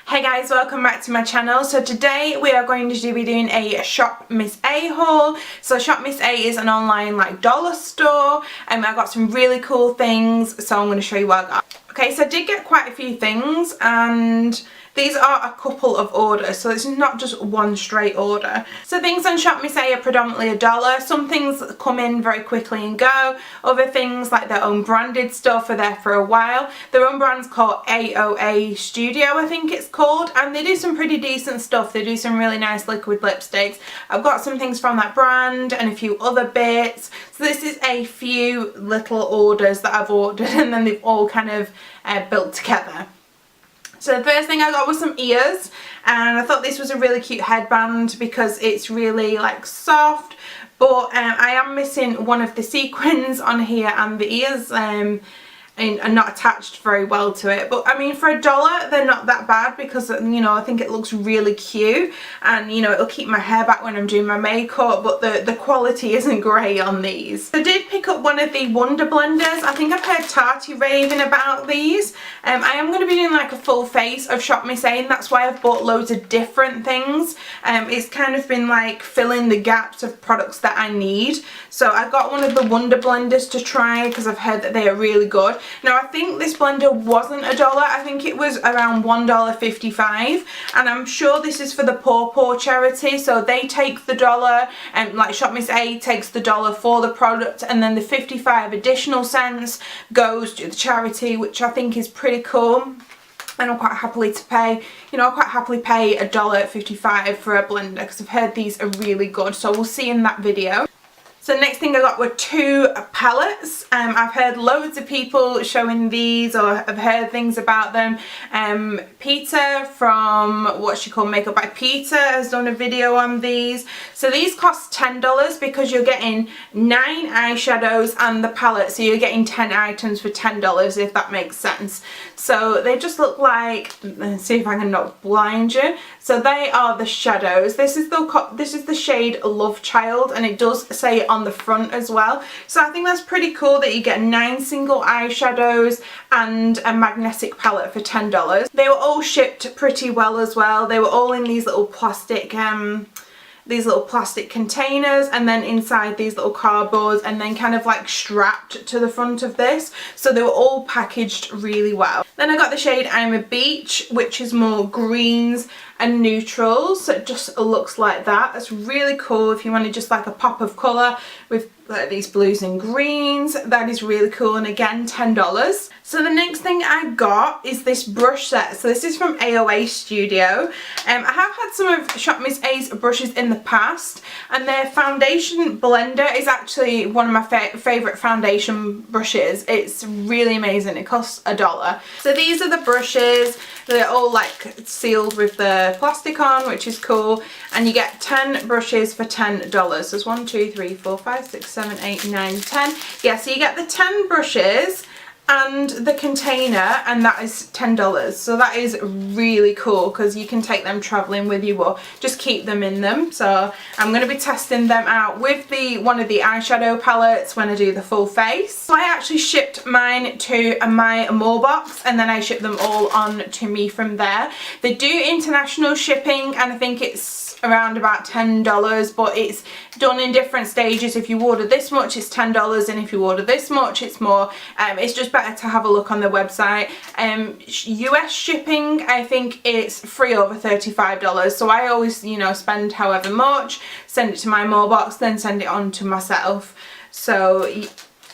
Hey guys, welcome back to my channel. So today we are going to be doing a Shop Miss A haul. So Shop Miss A is an online like dollar store and I got some really cool things, so I'm going to show you what I got. Okay, so I did get quite a few things and these are a couple of orders, so it's not just one straight order. So things on Shop Miss A are predominantly $1. Some things come in very quickly and go. Other things like their own branded stuff are there for a while. Their own brand's called AOA Studio, I think it's called, and they do some pretty decent stuff. They do some really nice liquid lipsticks. I've got some things from that brand and a few other bits. So this is a few little orders that I've ordered and then they've all kind of built together. So the first thing I got was some ears, and I thought this was a really cute headband because it's really like soft, but I am missing one of the sequins on here and the ears are not attached very well to it. But I mean, for $1 they're not that bad because, you know, I think it looks really cute and, you know, it'll keep my hair back when I'm doing my makeup, but the quality isn't great on these. I did pick up one of the Wonder Blenders. I think I've heard Tati raving about these. I am going to be doing like a full face of Shop Miss A, and that's why I've bought loads of different things. It's kind of been like filling the gaps of products that I need. So I got one of the Wonder Blenders to try because I've heard that they are really good. Now I think this blender wasn't $1, I think it was around $1.55, and I'm sure this is for the Poor charity, so they take the $1 and like Shop Miss A takes the $1 for the product, and then the 55 additional cents goes to the charity, which I think is pretty cool. And I'm quite happily to pay, you know, I'll quite happily pay $1.55 for a blender because I've heard these are really good, so we'll see in that video. So next thing I got were two palettes. I've heard loads of people showing these, or I've heard things about them. Peter from What She Called Makeup by Peter has done a video on these. So these cost $10 because you're getting 9 eyeshadows and the palette, so you're getting 10 items for $10, if that makes sense. So they just look like, let's see if I can not blind you. So they are the shadows. This is the shade Love Child, and it does say on the front as well. So I think that's pretty cool that you get 9 single eyeshadows and a magnetic palette for $10. They were all shipped pretty well as well. They were all in these little plastic containers, and then inside these little cardboards, and then kind of like strapped to the front of this, so they were all packaged really well. Then I got the shade I'm a Beach, which is more greens and neutrals, so it just looks like that. It's really cool if you wanted just like a pop of colour with like these blues and greens. That is really cool, and again $10. So the next thing I got is this brush set. So this is from AOA Studio. I have had some of Shop Miss A's brushes in the past, and their foundation blender is actually one of my favourite foundation brushes. It's really amazing. It costs $1. So these are the brushes. They're all like sealed with the plastic on, which is cool, and you get 10 brushes for $10. So there's 1, 2, 3, 4, 5, 6, 7, 8, 9, 10. Yeah, so you get the 10 brushes and the container, and that is $10. So that is really cool because you can take them traveling with you or just keep them in them. So I'm going to be testing them out with one of the eyeshadow palettes when I do the full face. So I actually shipped mine to my More box, and then I shipped them all on to me from there. They do international shipping, and I think it's around about $10, but it's done in different stages. If you order this much it's $10, and if you order this much it's more. It's just better to have a look on the website. US shipping, I think it's free over $35, so I always, you know, spend however much, send it to my More box, then send it on to myself. So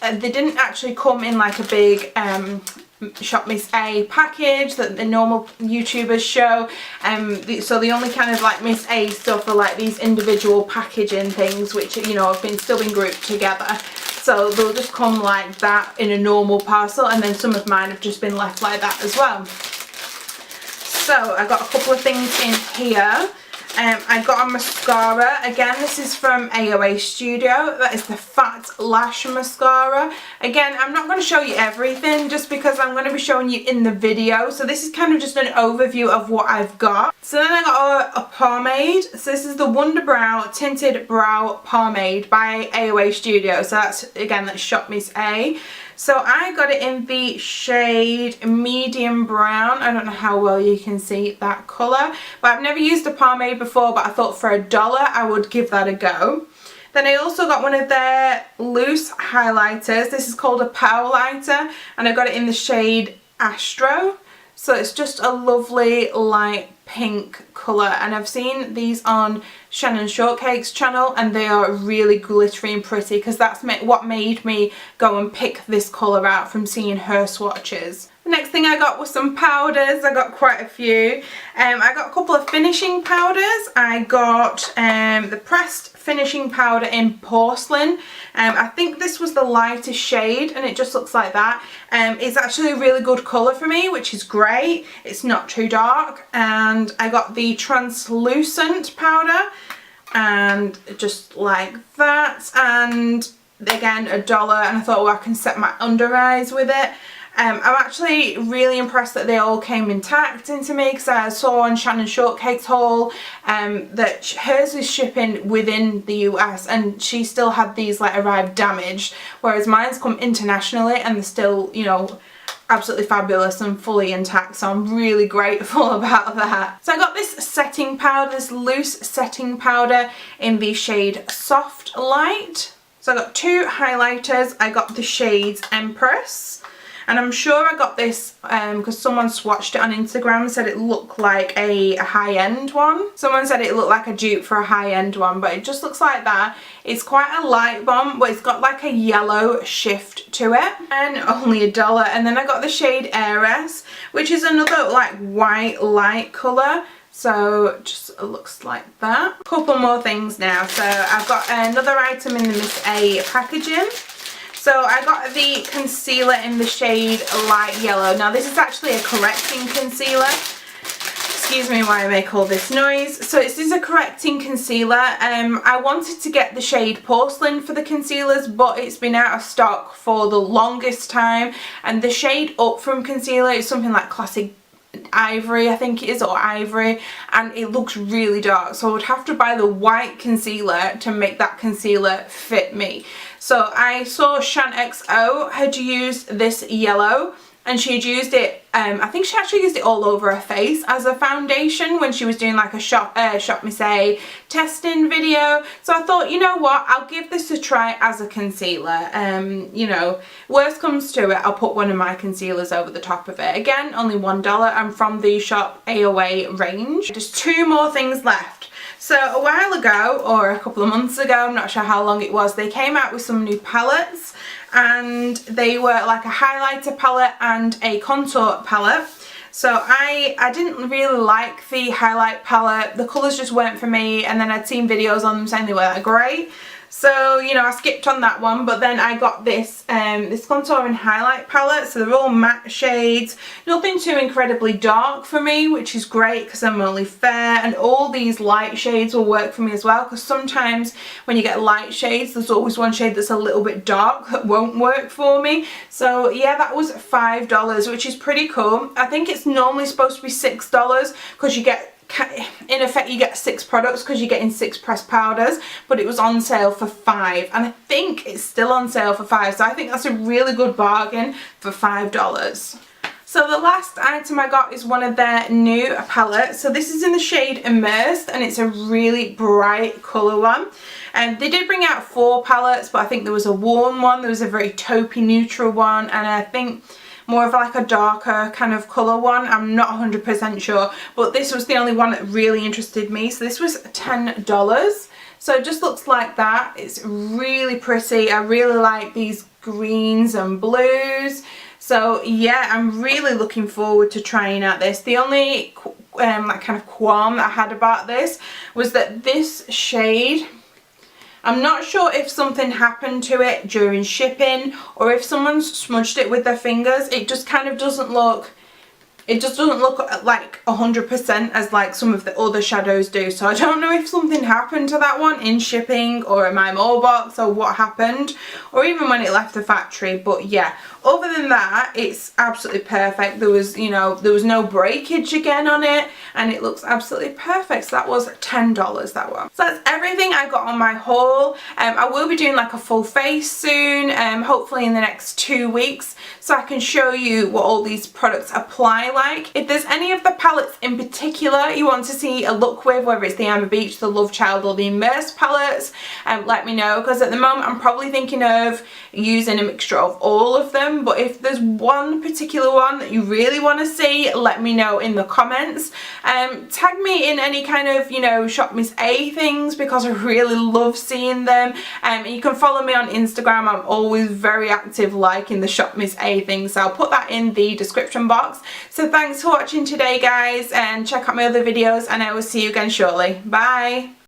they didn't actually come in like a big Shop Miss A package that the normal YouTubers show, so the only kind of like Miss A stuff are like these individual packaging things, which, you know, have still been grouped together. So they'll just come like that in a normal parcel, and then some of mine have just been left like that as well. So I got a couple of things in here. I got a mascara. Again, this is from AOA Studio. That is the Fat Lash Mascara. Again, I'm not going to show you everything just because I'm going to be showing you in the video. So this is kind of just an overview of what I've got. So then I got a pomade. So this is the Wonder Brow Tinted Brow Pomade by AOA Studio. So that's, again, that's Shop Miss A. So I got it in the shade medium brown. I don't know how well you can see that colour, but I've never used a pomade before, but I thought for $1 I would give that a go. Then I also got one of their loose highlighters. This is called a Power Lighter, and I got it in the shade Astro. So it's just a lovely light pink colour, and I've seen these on Shannon Shortcake's channel and they are really glittery and pretty, because that's what made me go and pick this colour out from seeing her swatches. The next thing I got was some powders. I got quite a few. I got a couple of finishing powders. I got the pressed finishing powder in porcelain. I think this was the lightest shade and it just looks like that. It's actually a really good colour for me, which is great. It's not too dark. And I got the translucent powder, and just like that, and again $1, and I thought, well, I can set my under eyes with it. I'm actually really impressed that they all came intact into me, because I saw on Shannon Shortcake's haul that hers is shipping within the US and she still had these like arrived damaged, whereas mine's come internationally and they're still, you know, absolutely fabulous and fully intact, so I'm really grateful about that. So I got this setting powder, this loose setting powder in the shade Soft Light. So I got two highlighters. I got the shades Empress, and I'm sure I got this because someone swatched it on Instagram and said it looked like a high-end one. Someone said it looked like a dupe for a high-end one, but it just looks like that. It's quite a light bomb, but it's got like a yellow shift to it, and only $1. And then I got the shade Heiress, which is another like white light colour. So just looks like that. Couple more things now. So I've got another item in the Miss A packaging. So I got the concealer in the shade Light Yellow. Now this is actually a correcting concealer. Excuse me while I make all this noise. So this is a correcting concealer. I wanted to get the shade Porcelain for the concealers, but it's been out of stock for the longest time. And the shade up from concealer is something like Classic Ivory, I think it is, or Ivory, and it looks really dark, so I would have to buy the white concealer to make that concealer fit me. So I saw Shan XO had used this yellow, and she had used it, I think she actually used it all over her face as a foundation when she was doing like a Shop Miss A testing video. So I thought, you know what, I'll give this a try as a concealer. You know, worst comes to it, I'll put one of my concealers over the top of it. Again, only $1. I'm from the Shop AOA range. Just two more things left. So a while ago, or a couple of months ago, I'm not sure how long it was, they came out with some new palettes, and they were like a highlighter palette and a contour palette. So I didn't really like the highlight palette. The colours just weren't for me, and then I'd seen videos on them saying they were great. So, you know, I skipped on that one, but then I got this this contour and highlight palette. So they're all matte shades, nothing too incredibly dark for me, which is great because I'm only fair, and all these light shades will work for me as well, because sometimes when you get light shades, there's always one shade that's a little bit dark that won't work for me. So yeah, that was $5, which is pretty cool. I think it's normally supposed to be $6 because you get, in effect, you get 6 products because you're getting 6 pressed powders, but it was on sale for $5, and I think it's still on sale for $5, so I think that's a really good bargain for $5. So the last item I got is one of their new palettes. So this is in the shade Immersed, and it's a really bright colour one. And they did bring out 4 palettes, but I think there was a warm one, there was a very taupey neutral one, and I think more of like a darker kind of colour one. I'm not 100% sure, but this was the only one that really interested me. So this was $10. So it just looks like that. It's really pretty. I really like these greens and blues. So yeah, I'm really looking forward to trying out this. The only like kind of qualm that I had about this was that this shade, I'm not sure if something happened to it during shipping or if someone's smudged it with their fingers. It just kind of doesn't look, it just doesn't look like 100% as like some of the other shadows do. So I don't know if something happened to that one in shipping or in my mailbox or what happened, or even when it left the factory. But yeah, other than that, it's absolutely perfect. There was, you know, there was no breakage again on it. and it looks absolutely perfect. So that was $10, that one. So that's everything I got on my haul. I will be doing like a full face soon, hopefully in the next 2 weeks, so I can show you what all these products apply like. If there's any of the palettes in particular you want to see a look with, whether it's the Amber Beach, the Love Child or the Immerse palettes, let me know, because at the moment I'm probably thinking of using a mixture of all of them. But if there's one particular one that you really want to see, let me know in the comments. Tag me in any kind of, you know, Shop Miss A things, because I really love seeing them. You can follow me on Instagram. I'm always very active liking the Shop Miss A things, so I'll put that in the description box. So thanks for watching today, guys, and check out my other videos, and I will see you again shortly. Bye.